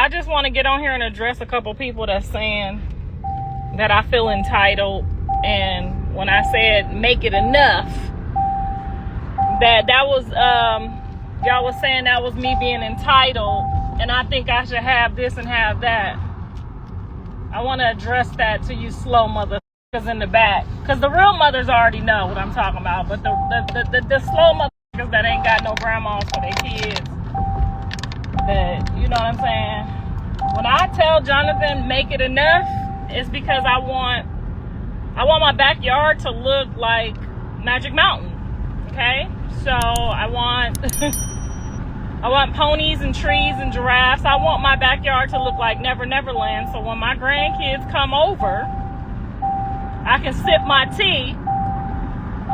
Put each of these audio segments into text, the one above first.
I just want to get on here and address a couple people that's saying that I feel entitled, and when I said make it enough, that was y'all was saying that was me being entitled, and I think I should have this and have that. I want to address that to you slow motherfuckers in the back, because the real mothers already know what I'm talking about, but the slow motherfuckers that ain't got no grandmas for their kids, that, you know what I'm saying? When I tell Jonathan make it enough, it's because I want my backyard to look like Magic Mountain. Okay, so I want I want ponies and trees and giraffes. I want my backyard to look like Neverland. So when my grandkids come over, I can sip my tea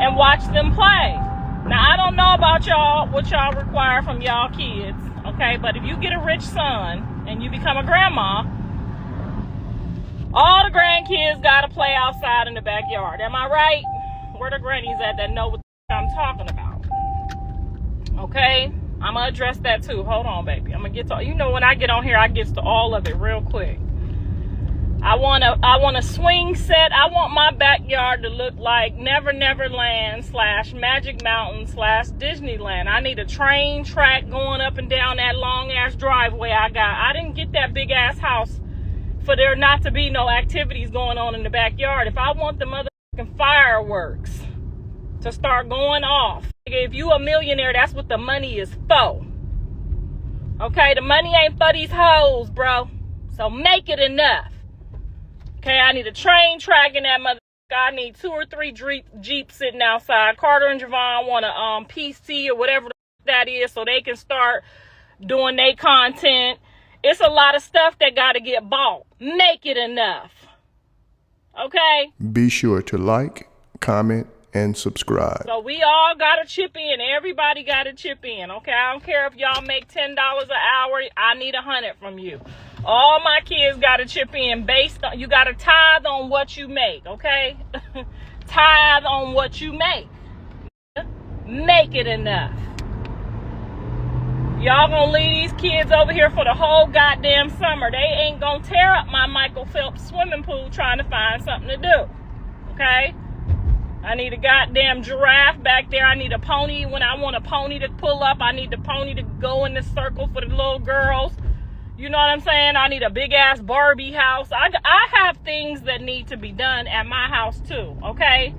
and watch them play. Now I don't know about y'all, what y'all require from y'all kids. Okay, but if you get a rich son and you become a grandma, all the grandkids gotta play outside in the backyard. Am I right? Where the grannies at that know what I'm talking about? Okay, I'm gonna address that too. Hold on, baby. I'm gonna get to, you know, when I get on here, I get to all of it real quick. I want a swing set. I want my backyard to look like Neverland / Magic Mountain / Disneyland. I need a train track going up and down that long ass driveway I got. I didn't get that big ass house for there not to be no activities going on in the backyard. If I want the motherfucking fireworks to start going off, if you a millionaire, that's what the money is for. Okay, the money ain't for these hoes, bro. So make it enough. Okay, I need a train track in that motherfucker. I need 2 or 3 Jeeps sitting outside. Carter and Javon want a PC or whatever that is, so they can start doing their content. It's a lot of stuff that got to get bought. Make it enough. Okay? Be sure to like, comment, and subscribe. So we all got to chip in. Everybody got to chip in. Okay? I don't care if y'all make $10 an hour. I need 100 from you. All my kids got to chip in based on, you got to tithe on what you make. Okay? Tithe on what you make. Make it enough. Y'all gonna leave these kids over here for the whole goddamn summer. They ain't gonna tear up my Michael Phelps swimming pool trying to find something to do. Okay? I need a goddamn giraffe back there. I need a pony when I want a pony to pull up. I need the pony to go in the circle for the little girls. You know what I'm saying? I need a big ass Barbie house. I have things that need to be done at my house too. Okay?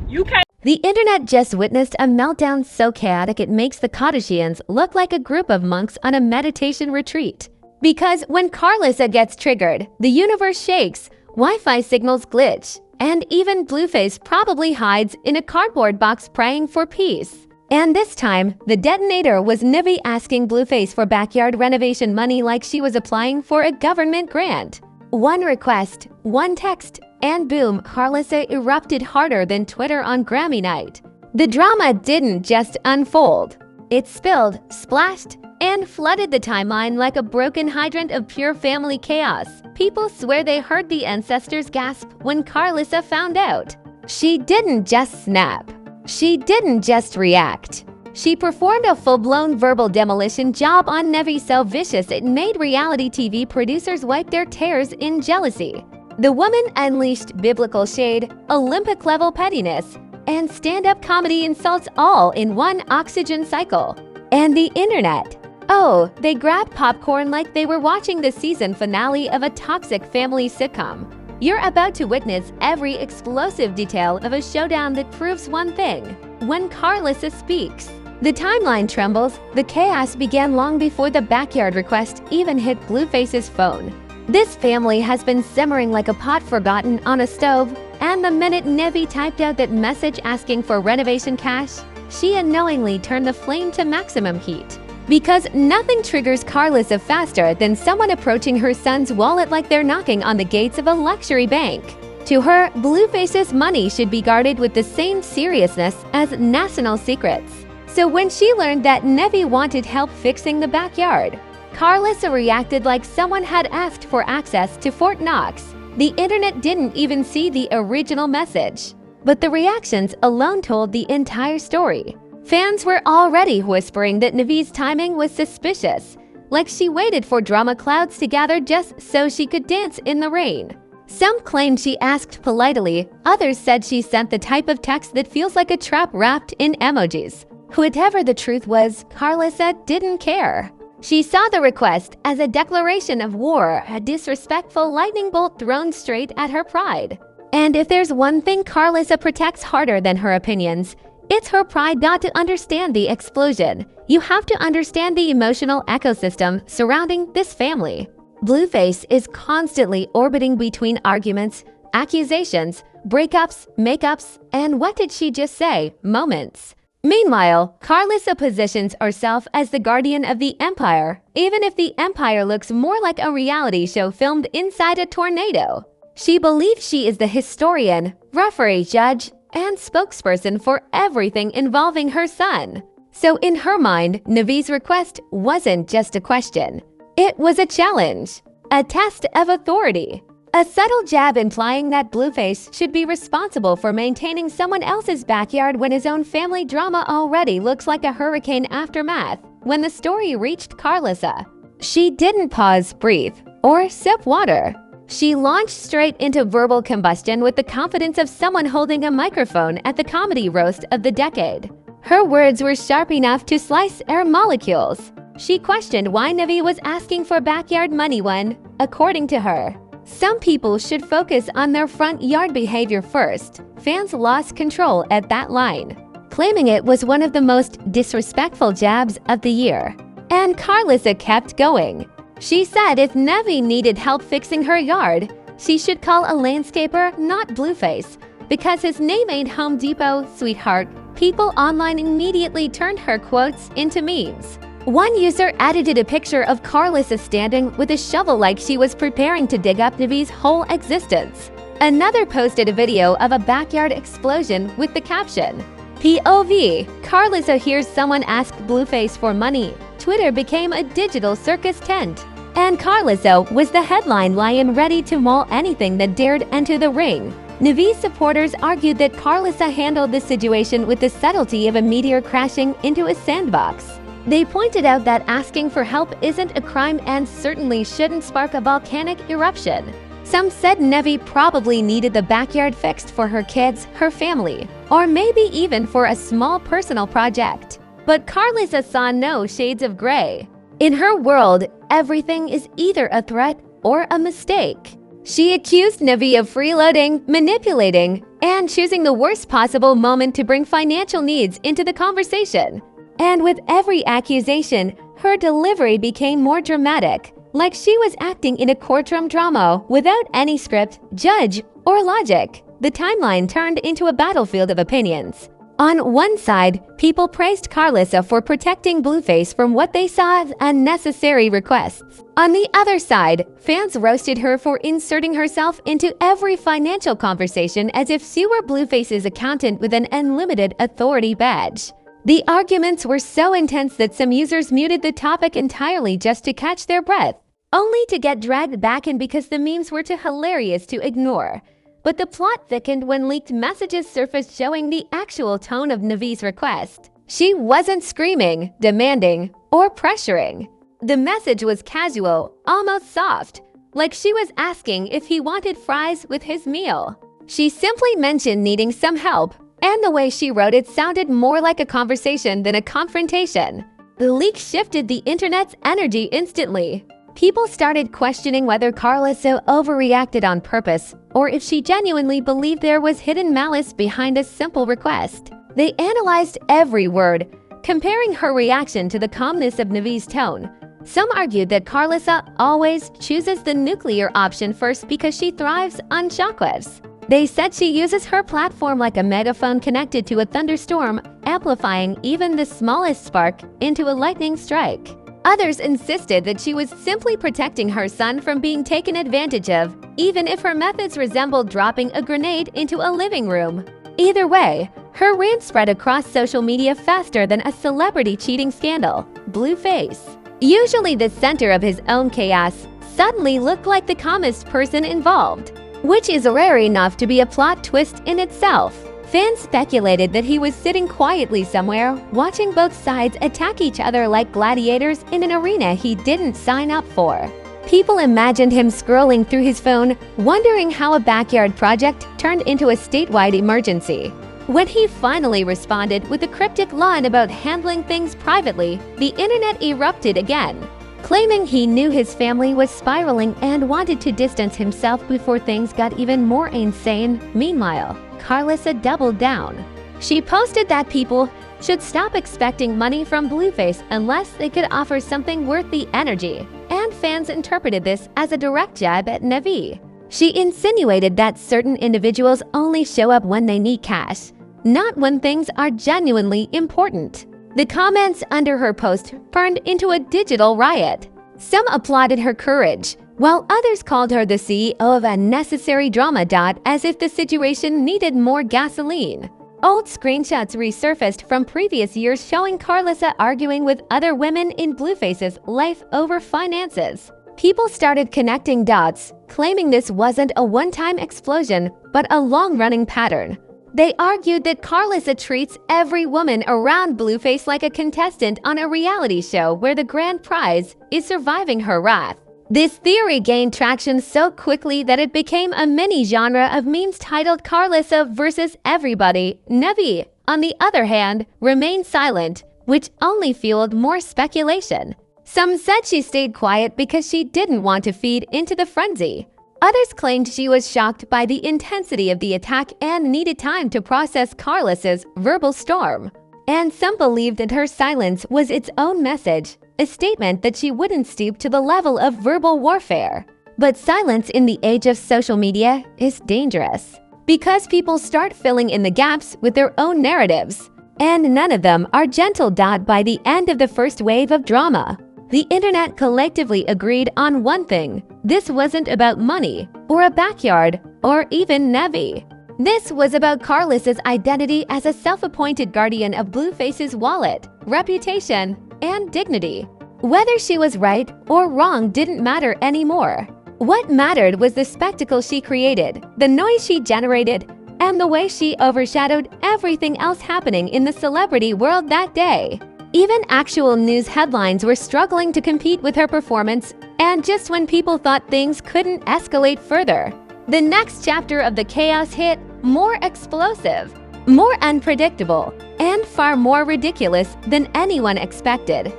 You can't. The internet just witnessed a meltdown so chaotic it makes the Kardashians look like a group of monks on a meditation retreat. Because when Karlissa gets triggered, the universe shakes, Wi-Fi signals glitch, and even Blueface probably hides in a cardboard box praying for peace. And this time, the detonator was Nevaeh asking Blueface for backyard renovation money like she was applying for a government grant. One request, one text, and boom, Karlissa erupted harder than Twitter on Grammy night. The drama didn't just unfold. It spilled, splashed, and flooded the timeline like a broken hydrant of pure family chaos. People swear they heard the ancestors gasp when Karlissa found out. She didn't just snap. She didn't just react. She performed a full-blown verbal demolition job on Nevaeh so vicious it made reality TV producers wipe their tears in jealousy. The woman unleashed biblical shade, Olympic-level pettiness, and stand-up comedy insults all in one oxygen cycle. And the internet. Oh, they grabbed popcorn like they were watching the season finale of a toxic family sitcom. You're about to witness every explosive detail of a showdown that proves one thing. When Karlissa speaks, the timeline trembles. The chaos began long before the backyard request even hit Blueface's phone. This family has been simmering like a pot forgotten on a stove, and the minute Nevaeh typed out that message asking for renovation cash, she unknowingly turned the flame to maximum heat. Because nothing triggers Karlissa faster than someone approaching her son's wallet like they're knocking on the gates of a luxury bank. To her, Blueface's money should be guarded with the same seriousness as national secrets. So when she learned that Nevaeh wanted help fixing the backyard, Karlissa reacted like someone had asked for access to Fort Knox. The internet didn't even see the original message. But the reactions alone told the entire story. Fans were already whispering that Nevaeh's timing was suspicious. like she waited for drama clouds to gather just so she could dance in the rain. Some claimed she asked politely, others said she sent the type of text that feels like a trap wrapped in emojis. Whatever the truth was, Karlissa didn't care. She saw the request as a declaration of war, a disrespectful lightning bolt thrown straight at her pride. And if there's one thing Karlissa protects harder than her opinions, it's her pride not to understand the explosion. You have to understand the emotional ecosystem surrounding this family. Blueface is constantly orbiting between arguments, accusations, breakups, makeups, and what did she just say moments. Meanwhile, Karlissa positions herself as the guardian of the empire, even if the empire looks more like a reality show filmed inside a tornado. She believes she is the historian, referee, judge, and spokesperson for everything involving her son. So in her mind, Nevaeh's request wasn't just a question. It was a challenge, a test of authority, a subtle jab implying that Blueface should be responsible for maintaining someone else's backyard when his own family drama already looks like a hurricane aftermath. When the story reached Karlissa, she didn't pause, breathe, or sip water. She launched straight into verbal combustion with the confidence of someone holding a microphone at the comedy roast of the decade. Her words were sharp enough to slice air molecules. She questioned why Nevaeh was asking for backyard money when, according to her, some people should focus on their front yard behavior first. Fans lost control at that line, claiming it was one of the most disrespectful jabs of the year. And Karlissa kept going. She said if Nevaeh needed help fixing her yard, she should call a landscaper, not Blueface, because his name ain't Home Depot, sweetheart. People online immediately turned her quotes into memes. One user edited a picture of Karlissa standing with a shovel like she was preparing to dig up Nevaeh's whole existence. Another posted a video of a backyard explosion with the caption, POV, Karlissa hears someone ask Blueface for money. Twitter became a digital circus tent. And Karlissa was the headline lion ready to maul anything that dared enter the ring. Nevaeh's supporters argued that Karlissa handled the situation with the subtlety of a meteor crashing into a sandbox. They pointed out that asking for help isn't a crime and certainly shouldn't spark a volcanic eruption. Some said Nevaeh probably needed the backyard fixed for her kids, her family, or maybe even for a small personal project. But Karlissa saw no shades of gray. In her world, everything is either a threat or a mistake. She accused Nevaeh of freeloading, manipulating, and choosing the worst possible moment to bring financial needs into the conversation. And with every accusation, her delivery became more dramatic, like she was acting in a courtroom drama without any script, judge, or logic. The timeline turned into a battlefield of opinions. On one side, people praised Karlissa for protecting Blueface from what they saw as unnecessary requests. On the other side, fans roasted her for inserting herself into every financial conversation as if she were Blueface's accountant with an unlimited authority badge. The arguments were so intense that some users muted the topic entirely just to catch their breath, only to get dragged back in because the memes were too hilarious to ignore. But the plot thickened when leaked messages surfaced showing the actual tone of Nevaeh's request. She wasn't screaming, demanding, or pressuring. The message was casual, almost soft, like she was asking if he wanted fries with his meal. She simply mentioned needing some help, and the way she wrote it sounded more like a conversation than a confrontation. The leak shifted the internet's energy instantly. People started questioning whether Karlissa overreacted on purpose or if she genuinely believed there was hidden malice behind a simple request. They analyzed every word, comparing her reaction to the calmness of Nevaeh's tone. Some argued that Karlissa always chooses the nuclear option first because she thrives on shockwaves. They said she uses her platform like a megaphone connected to a thunderstorm, amplifying even the smallest spark into a lightning strike. Others insisted that she was simply protecting her son from being taken advantage of, even if her methods resembled dropping a grenade into a living room. Either way, her rant spread across social media faster than a celebrity cheating scandal. Blueface, usually the center of his own chaos, suddenly looked like the calmest person involved, which is rare enough to be a plot twist in itself. Fans speculated that he was sitting quietly somewhere, watching both sides attack each other like gladiators in an arena he didn't sign up for. People imagined him scrolling through his phone, wondering how a backyard project turned into a statewide emergency. When he finally responded with a cryptic line about handling things privately, the internet erupted again, claiming he knew his family was spiraling and wanted to distance himself before things got even more insane. Meanwhile, Karlissa doubled down. She posted that people should stop expecting money from Blueface unless they could offer something worth the energy, and fans interpreted this as a direct jab at Nevaeh. She insinuated that certain individuals only show up when they need cash, not when things are genuinely important. The comments under her post turned into a digital riot. Some applauded her courage, while others called her the CEO of unnecessary drama. As if the situation needed more gasoline. Old screenshots resurfaced from previous years showing Karlissa arguing with other women in Blueface's life over finances. People started connecting dots, claiming this wasn't a one-time explosion, but a long-running pattern. They argued that Karlissa treats every woman around Blueface like a contestant on a reality show where the grand prize is surviving her wrath. This theory gained traction so quickly that it became a mini-genre of memes titled Karlissa versus everybody. Nevaeh, on the other hand, remained silent, which only fueled more speculation. Some said she stayed quiet because she didn't want to feed into the frenzy. Others claimed she was shocked by the intensity of the attack and needed time to process Karlissa's verbal storm. And some believed that her silence was its own message, a statement that she wouldn't stoop to the level of verbal warfare. But silence in the age of social media is dangerous, because people start filling in the gaps with their own narratives, and none of them are gentle. By the end of the first wave of drama, the internet collectively agreed on one thing: this wasn't about money, or a backyard, or even Nevaeh. This was about Karlissa's identity as a self-appointed guardian of Blueface's wallet, reputation, and dignity. Whether she was right or wrong didn't matter anymore. What mattered was the spectacle she created, the noise she generated, and the way she overshadowed everything else happening in the celebrity world that day. Even actual news headlines were struggling to compete with her performance, and just when people thought things couldn't escalate further, the next chapter of the chaos hit, more explosive, more unpredictable, and far more ridiculous than anyone expected.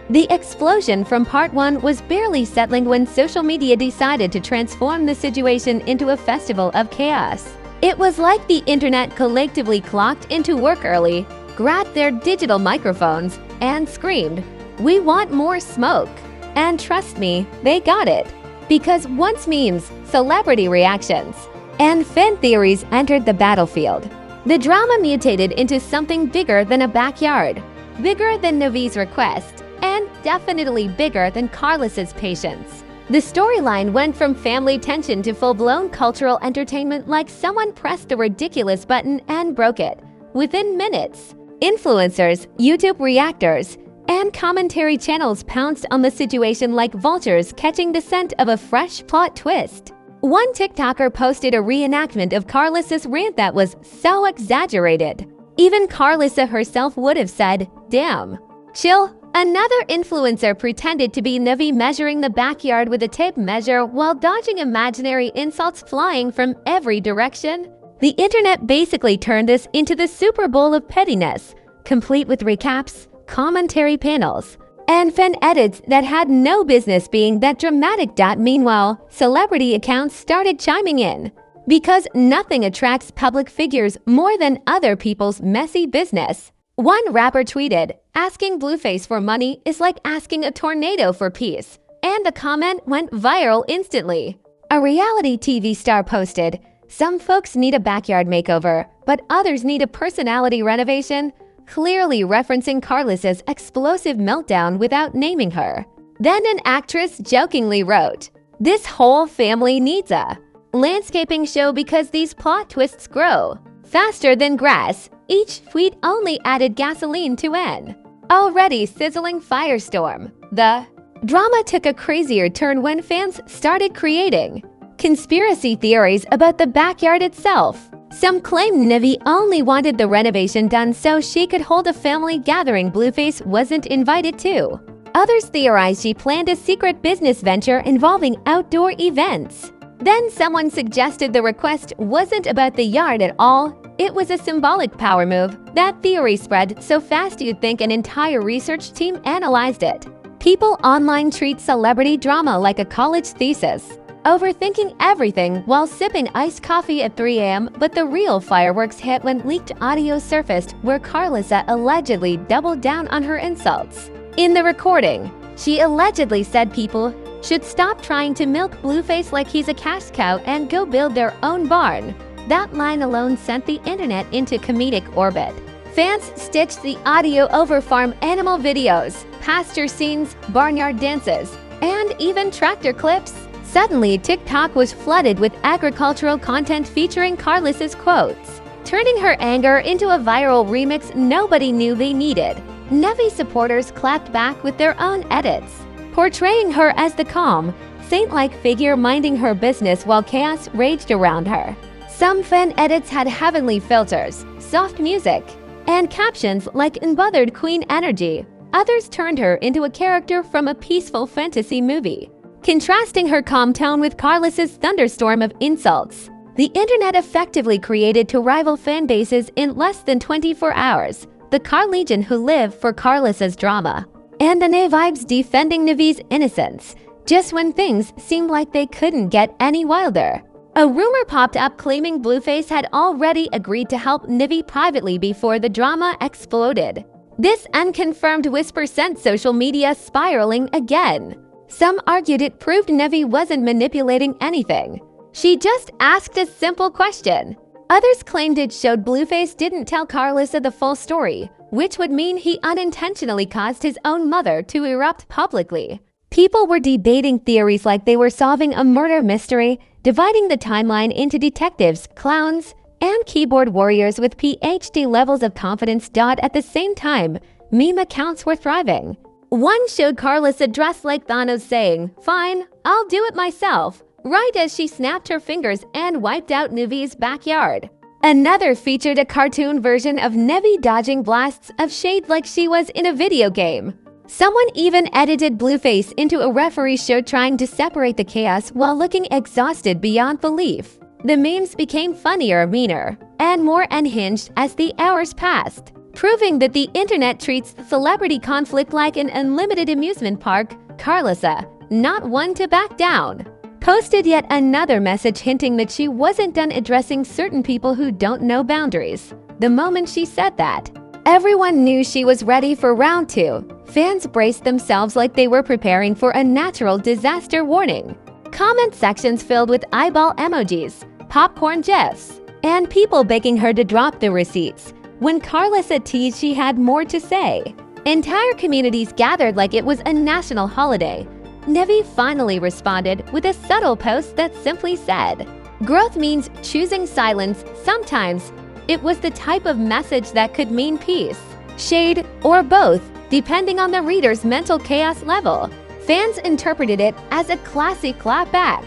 The explosion from part 1 was barely settling when social media decided to transform the situation into a festival of chaos. It was like the internet collectively clocked into work early, grabbed their digital microphones, and screamed, "We want more smoke." And trust me, they got it. Because once memes, celebrity reactions, and fan theories entered the battlefield, the drama mutated into something bigger than a backyard, bigger than Nevaeh's request, and definitely bigger than Karlissa's patience. The storyline went from family tension to full-blown cultural entertainment, like someone pressed the ridiculous button and broke it within minutes. Influencers, YouTube reactors, and commentary channels pounced on the situation like vultures catching the scent of a fresh plot twist. One TikToker posted a reenactment of Karlissa's rant that was so exaggerated. Even Karlissa herself would have said, "Damn." Chill. Another influencer pretended to be Nevaeh measuring the backyard with a tape measure while dodging imaginary insults flying from every direction. The internet basically turned this into the Super Bowl of pettiness, complete with recaps, commentary panels, and fan edits that had no business being that dramatic. Meanwhile, celebrity accounts started chiming in, because nothing attracts public figures more than other people's messy business. One rapper tweeted, "Asking Blueface for money is like asking a tornado for peace," and the comment went viral instantly. A reality TV star posted, "Some folks need a backyard makeover, but others need a personality renovation," clearly referencing Karlissa's explosive meltdown without naming her. Then an actress jokingly wrote, "This whole family needs a landscaping show because these plot twists grow faster than grass." Each tweet only added gasoline to an already sizzling firestorm. The drama took a crazier turn when fans started creating Conspiracy theories about the backyard itself. Some claim Nevaeh only wanted the renovation done so she could hold a family gathering Blueface wasn't invited to. Others theorize she planned a secret business venture involving outdoor events. Then someone suggested the request wasn't about the yard at all. It was a symbolic power move. That theory spread so fast you'd think an entire research team analyzed it. People online treat celebrity drama like a college thesis, overthinking everything while sipping iced coffee at 3 a.m. But the real fireworks hit when leaked audio surfaced where Karlissa allegedly doubled down on her insults. In the recording, she allegedly said people should stop trying to milk Blueface like he's a cash cow and go build their own barn. That line alone sent the internet into comedic orbit. Fans stitched the audio over farm animal videos, pasture scenes, barnyard dances, and even tractor clips. Suddenly, TikTok was flooded with agricultural content featuring Karlissa's quotes, turning her anger into a viral remix nobody knew they needed. Nevaeh supporters clapped back with their own edits, portraying her as the calm, saint-like figure minding her business while chaos raged around her. Some fan edits had heavenly filters, soft music, and captions like "unbothered queen energy." Others turned her into a character from a peaceful fantasy movie, contrasting her calm tone with Karlissa's thunderstorm of insults. The internet effectively created two rival fan bases in less than 24 hours. The Car Legion who live for Karlissa's drama, and the Nevaehs defending Nevaeh's innocence, just when things seemed like they couldn't get any wilder. A rumor popped up claiming Blueface had already agreed to help Nevaeh privately before the drama exploded. This unconfirmed whisper sent social media spiraling again. Some argued it proved Nevaeh wasn't manipulating anything. She just asked a simple question. Others claimed it showed Blueface didn't tell Karlissa the full story, which would mean he unintentionally caused his own mother to erupt publicly. People were debating theories like they were solving a murder mystery, dividing the timeline into detectives, clowns, and keyboard warriors with PhD levels of confidence. At the same time, meme accounts were thriving. One showed Karlissa dressed like Thanos saying, "Fine, I'll do it myself," right as she snapped her fingers and wiped out Nevaeh's backyard. Another featured a cartoon version of Nevaeh dodging blasts of shade like she was in a video game. Someone even edited Blueface into a referee show trying to separate the chaos while looking exhausted beyond belief. The memes became funnier, meaner, and more unhinged as the hours passed, proving that the internet treats celebrity conflict like an unlimited amusement park. Karlissa, not one to back down, posted yet another message hinting that she wasn't done addressing certain people who don't know boundaries. The moment she said that, everyone knew she was ready for round two. Fans braced themselves like they were preparing for a natural disaster warning. Comment sections filled with eyeball emojis, popcorn gifs, and people begging her to drop the receipts. When Karlissa teased she had more to say, entire communities gathered like it was a national holiday. Nevaeh finally responded with a subtle post that simply said, "Growth means choosing silence sometimes." It was the type of message that could mean peace, shade, or both, depending on the reader's mental chaos level. Fans interpreted it as a classy clapback.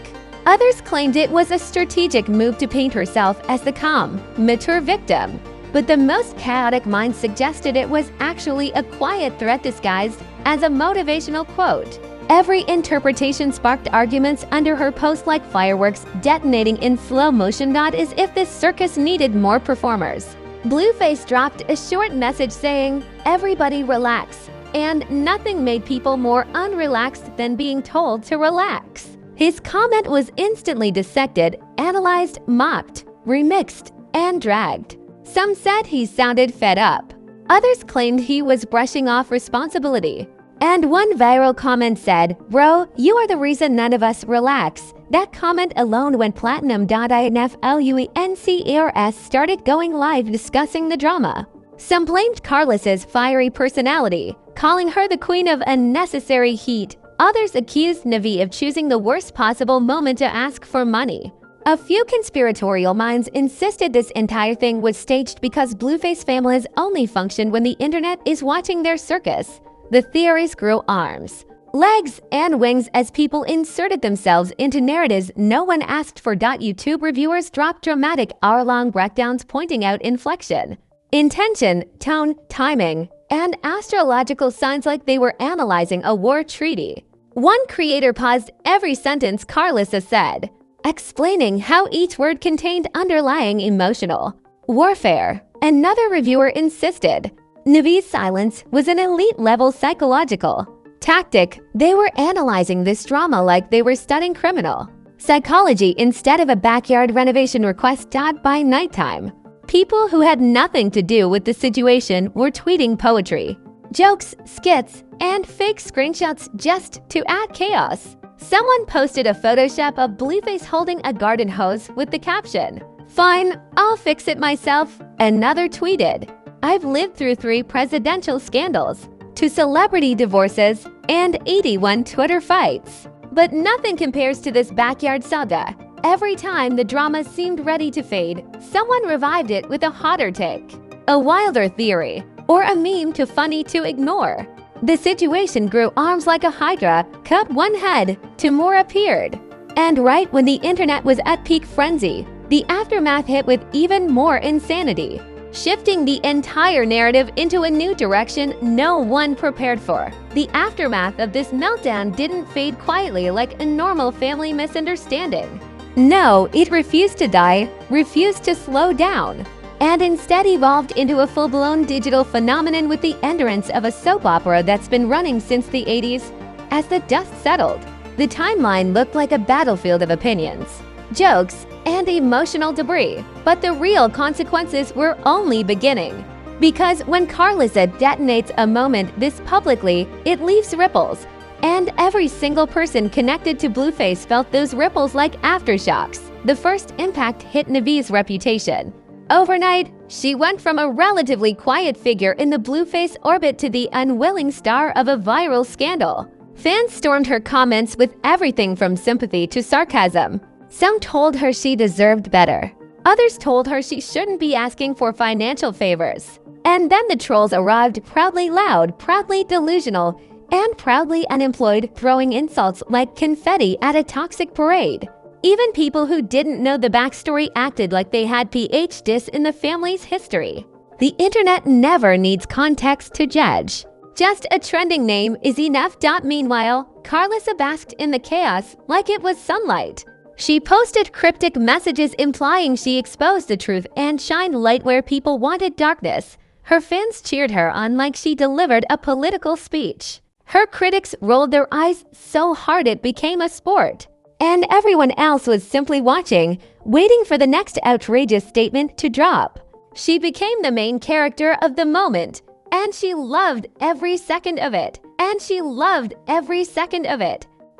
Others claimed it was a strategic move to paint herself as the calm, mature victim. But the most chaotic minds suggested it was actually a quiet threat disguised as a motivational quote. Every interpretation sparked arguments under her post like fireworks detonating in slow motion, not as if this circus needed more performers. Blueface dropped a short message saying, "Everybody relax," and nothing made people more unrelaxed than being told to relax. His comment was instantly dissected, analyzed, mocked, remixed, and dragged. Some said he sounded fed up. Others claimed he was brushing off responsibility. And one viral comment said, "Bro, you are the reason none of us relax." That comment alone went platinum. Influencers started going live discussing the drama. Some blamed Karlissa's fiery personality, calling her the queen of unnecessary heat. Others accused Nevaeh of choosing the worst possible moment to ask for money. A few conspiratorial minds insisted this entire thing was staged because Blueface families only function when the internet is watching their circus. The theories grew arms. legs, and wings as people inserted themselves into narratives no one asked for. YouTube reviewers dropped dramatic hour-long breakdowns pointing out inflection, intention, tone, timing, and astrological signs like they were analyzing a war treaty. One creator paused every sentence Karlissa said, explaining how each word contained underlying emotional warfare. Another reviewer insisted Nevaeh's silence was an elite-level psychological tactic. They were analyzing this drama like they were studying criminal psychology instead of a backyard renovation request. By nighttime, people who had nothing to do with the situation were tweeting poetry, jokes, skits, and fake screenshots just to add chaos. Someone posted a Photoshop of Blueface holding a garden hose with the caption, "Fine, I'll fix it myself." Another tweeted, "I've lived through 3 presidential scandals, 2 celebrity divorces, and 81 Twitter fights. But nothing compares to this backyard saga." Every time the drama seemed ready to fade, someone revived it with a hotter take, a wilder theory, or a meme too funny to ignore. The situation grew arms like a hydra, cut one head, 2 more appeared. And right when the internet was at peak frenzy, the aftermath hit with even more insanity, shifting the entire narrative into a new direction no one prepared for. The aftermath of this meltdown didn't fade quietly like a normal family misunderstanding. No, it refused to die, refused to slow down, and instead evolved into a full-blown digital phenomenon with the entrance of a soap opera that's been running since the 80s. As the dust settled, the timeline looked like a battlefield of opinions, jokes, and emotional debris. But the real consequences were only beginning. Because when Karlissa detonates a moment this publicly, it leaves ripples. And every single person connected to Blueface felt those ripples like aftershocks. The first impact hit Nevaeh's reputation. Overnight, she went from a relatively quiet figure in the Blueface orbit to the unwilling star of a viral scandal. Fans stormed her comments with everything from sympathy to sarcasm. Some told her she deserved better. Others told her she shouldn't be asking for financial favors. And then the trolls arrived, proudly loud, proudly delusional, and proudly unemployed, throwing insults like confetti at a toxic parade. Even people who didn't know the backstory acted like they had PhDs in the family's history. The internet never needs context to judge. Just a trending name is enough. Meanwhile, Karlissa basked in the chaos like it was sunlight. She posted cryptic messages implying she exposed the truth and shined light where people wanted darkness. Her fans cheered her on like she delivered a political speech. Her critics rolled their eyes so hard it became a sport. And everyone else was simply watching, waiting for the next outrageous statement to drop. She became the main character of the moment, and she loved every second of it.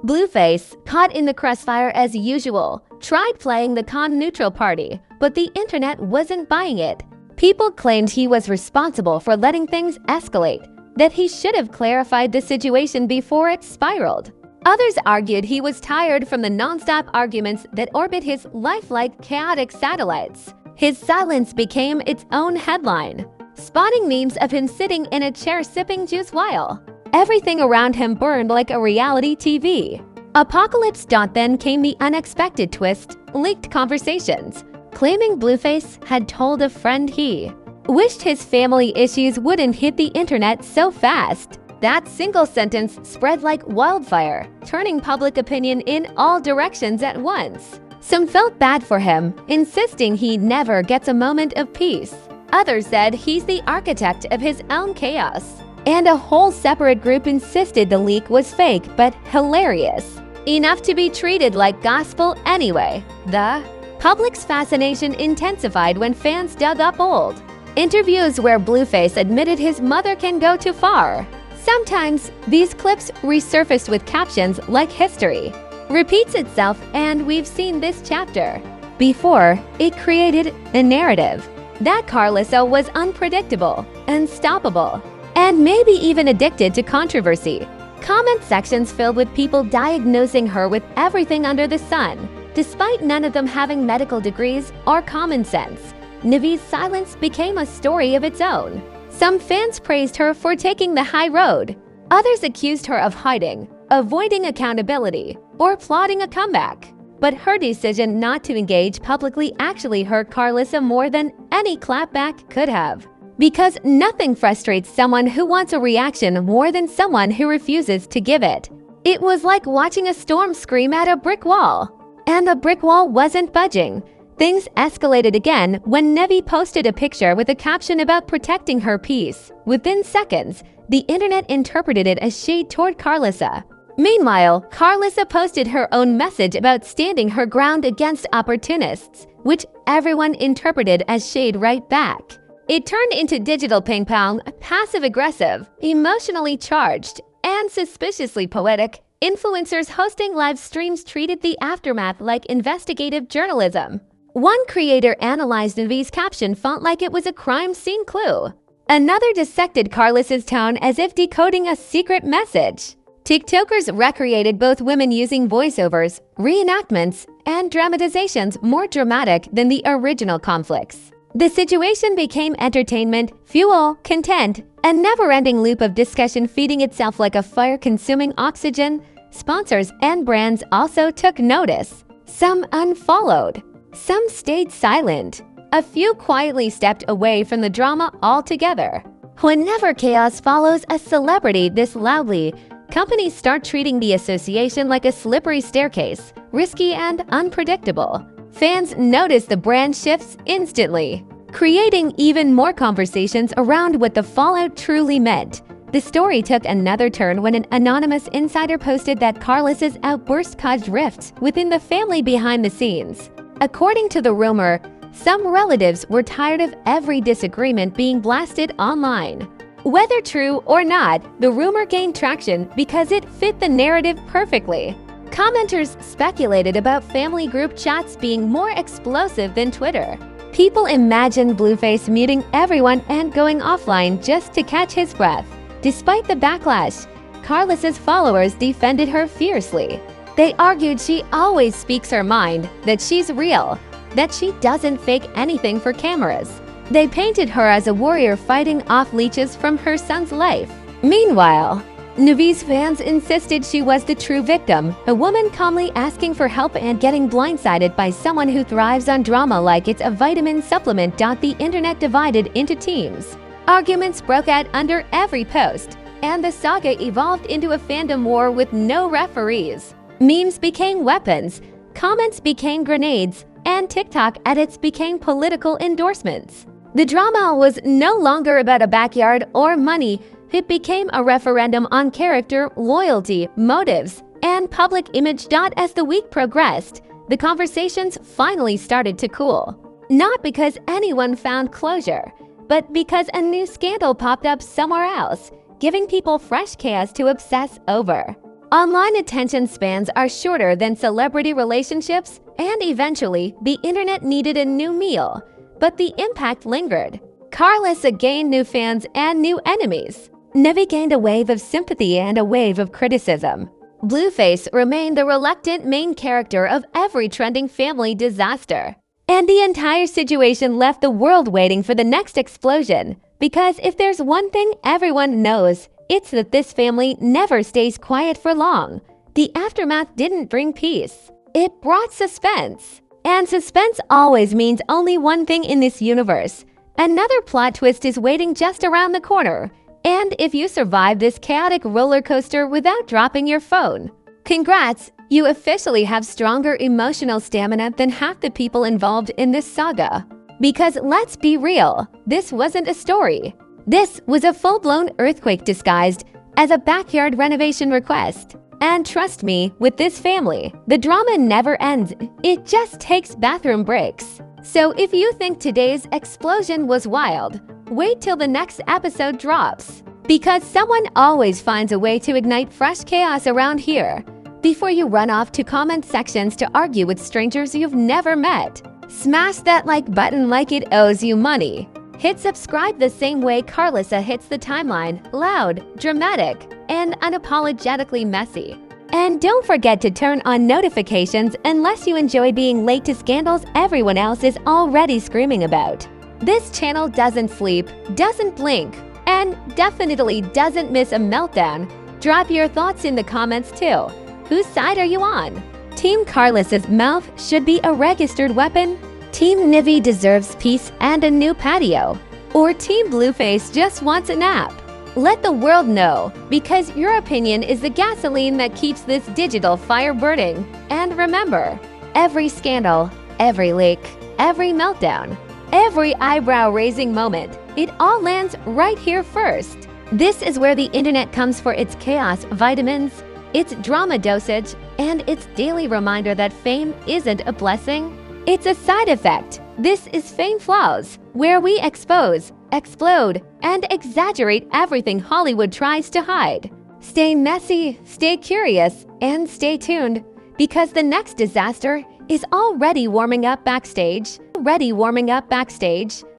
Blueface, caught in the crossfire as usual, tried playing the neutral party, but the internet wasn't buying it. People claimed he was responsible for letting things escalate, that he should have clarified the situation before it spiraled. Others argued he was tired from the nonstop arguments that orbit his lifelike chaotic satellites. His silence became its own headline, spawning memes of him sitting in a chair sipping juice while everything around him burned like a reality TV. Apocalypse. Then came the unexpected twist, leaked conversations, claiming Blueface had told a friend he wished his family issues wouldn't hit the internet so fast. That single sentence spread like wildfire, turning public opinion in all directions at once. Some felt bad for him, insisting he never gets a moment of peace. Others said he's the architect of his own chaos. And a whole separate group insisted the leak was fake but hilarious, enough to be treated like gospel anyway. The public's fascination intensified when fans dug up old interviews where Blueface admitted his mother can go too far. Sometimes these clips resurfaced with captions like "History repeats itself and we've seen this chapter before." It created a narrative that Karlissa was unpredictable, unstoppable, and maybe even addicted to controversy. Comment sections filled with people diagnosing her with everything under the sun, despite none of them having medical degrees or common sense. Nevaeh's silence became a story of its own. Some fans praised her for taking the high road. Others accused her of hiding, avoiding accountability, or plotting a comeback. But her decision not to engage publicly actually hurt Karlissa more than any clapback could have. Because nothing frustrates someone who wants a reaction more than someone who refuses to give it. It was like watching a storm scream at a brick wall. And the brick wall wasn't budging. Things escalated again when Nevaeh posted a picture with a caption about protecting her peace. Within seconds, the internet interpreted it as shade toward Karlissa. Meanwhile, Karlissa posted her own message about standing her ground against opportunists, which everyone interpreted as shade right back. It turned into digital ping-pong, passive-aggressive, emotionally charged, and suspiciously poetic. Influencers hosting live streams treated the aftermath like investigative journalism. One creator analyzed Nevaeh's caption font like it was a crime scene clue. Another dissected Karlissa's tone as if decoding a secret message. TikTokers recreated both women using voiceovers, reenactments, and dramatizations more dramatic than the original conflicts. The situation became entertainment, fuel, content, a never-ending loop of discussion feeding itself like a fire-consuming oxygen. Sponsors and brands also took notice. Some unfollowed. Some stayed silent. A few quietly stepped away from the drama altogether. Whenever chaos follows a celebrity this loudly, companies start treating the association like a slippery staircase, risky and unpredictable. Fans notice the brand shifts instantly, creating even more conversations around what the fallout truly meant. The story took another turn when an anonymous insider posted that Karlissa's outburst caused rifts within the family behind the scenes. According to the rumor, some relatives were tired of every disagreement being blasted online. Whether true or not, the rumor gained traction because it fit the narrative perfectly. Commenters speculated about family group chats being more explosive than Twitter. People imagined Blueface muting everyone and going offline just to catch his breath. Despite the backlash, Karlissa's followers defended her fiercely. They argued she always speaks her mind, that she's real, that she doesn't fake anything for cameras. They painted her as a warrior fighting off leeches from her son's life. Meanwhile, Nevaeh's fans insisted she was the true victim, a woman calmly asking for help and getting blindsided by someone who thrives on drama like it's a vitamin supplement. The internet divided into teams. Arguments broke out under every post, and the saga evolved into a fandom war with no referees. Memes became weapons, comments became grenades, and TikTok edits became political endorsements. The drama was no longer about a backyard or money. It became a referendum on character, loyalty, motives, and public image. As the week progressed, the conversations finally started to cool. Not because anyone found closure, but because a new scandal popped up somewhere else, giving people fresh chaos to obsess over. Online attention spans are shorter than celebrity relationships, and eventually, the internet needed a new meal. But the impact lingered. Karlissa gained new fans and new enemies. Nevaeh gained a wave of sympathy and a wave of criticism. Blueface remained the reluctant main character of every trending family disaster. And the entire situation left the world waiting for the next explosion. Because if there's one thing everyone knows, it's that this family never stays quiet for long. The aftermath didn't bring peace. It brought suspense. And suspense always means only one thing in this universe. Another plot twist is waiting just around the corner. And if you survive this chaotic roller coaster without dropping your phone, congrats, you officially have stronger emotional stamina than half the people involved in this saga. Because let's be real, this wasn't a story. This was a full-blown earthquake disguised as a backyard renovation request. And trust me, with this family, the drama never ends. It just takes bathroom breaks. So if you think today's explosion was wild, wait till the next episode drops. Because someone always finds a way to ignite fresh chaos around here. Before you run off to comment sections to argue with strangers you've never met, smash that like button like it owes you money. Hit subscribe the same way Karlissa hits the timeline, loud, dramatic, and unapologetically messy. And don't forget to turn on notifications unless you enjoy being late to scandals everyone else is already screaming about. This channel doesn't sleep, doesn't blink, and definitely doesn't miss a meltdown. Drop your thoughts in the comments too. Whose side are you on? Team Karlissa's mouth should be a registered weapon? Team Nevaeh deserves peace and a new patio? Or Team Blueface just wants a nap? Let the world know, because your opinion is the gasoline that keeps this digital fire burning. And remember, every scandal, every leak, every meltdown, every eyebrow-raising moment, it all lands right here first. This is where the internet comes for its chaos vitamins, its drama dosage, and its daily reminder that fame isn't a blessing, it's a side effect. This is Fame Flaws, where we expose, explode, and exaggerate everything Hollywood tries to hide. Stay messy, stay curious, and stay tuned, because the next disaster is already warming up backstage.